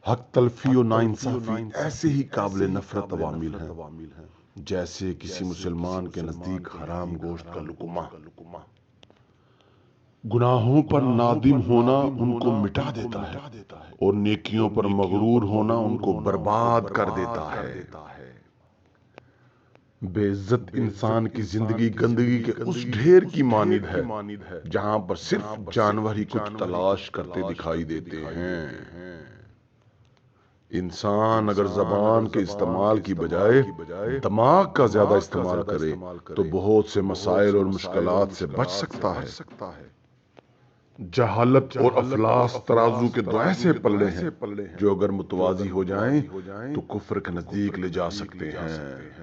حق تلفی و ناانصافی ایسے ہی قابل نفرت عوامل ہیں جیسے کسی مسلمان کے نزدیک حرام گوشت کا لقمہ۔ گناہوں پر نادم ہونا ان کو مٹا دیتا ہے اور نیکیوں پر مغرور ہونا ان کو برباد کر دیتا ہے۔ بے عزت انسان کی زندگی گندگی کے اس ڈھیر کی مانند ہے جہاں پر صرف جانور ہی کچھ تلاش کرتے دکھائی دیتے ہیں۔ انسان اگر زبان کے استعمال کی بجائے دماغ کا زیادہ استعمال کرے تو بہت سے مسائل اور مشکلات سے بچ سکتا ہے۔ جہالت اور افلاس ترازو کے دو ایسے پلے ہیں جو اگر متوازی ہو جائیں تو کفر کے نزدیک لے جا سکتے ہیں۔